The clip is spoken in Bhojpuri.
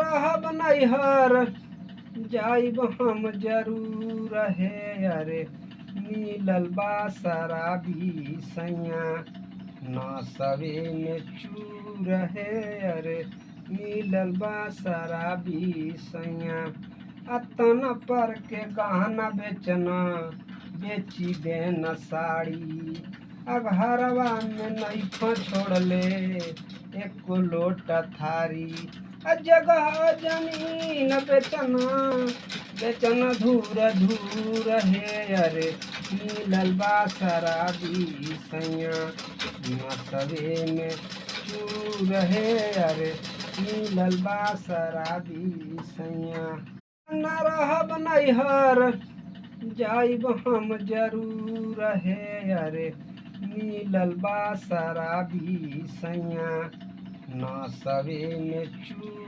रहब नैहर जाइब हम जरूर है। अरे मिलल बा शराबी सैया नसवे में चूर है। अरे मिलल बा शराबी सैया अतन पर के गहना बेचना बेची देना साड़ी। अब हरवा में नैखो छोड़ले एक लोटा थारी। जगह जमीन बेचना बेचना धूर धूर है। अरे मिलल बा शराबी सैया नसवे में चूर है। अरे मिलल बा शराबी सैया न रहब नैहर जाइब हम जरूर है। अरे मिलल बा शराबी सैया नसवे में चूर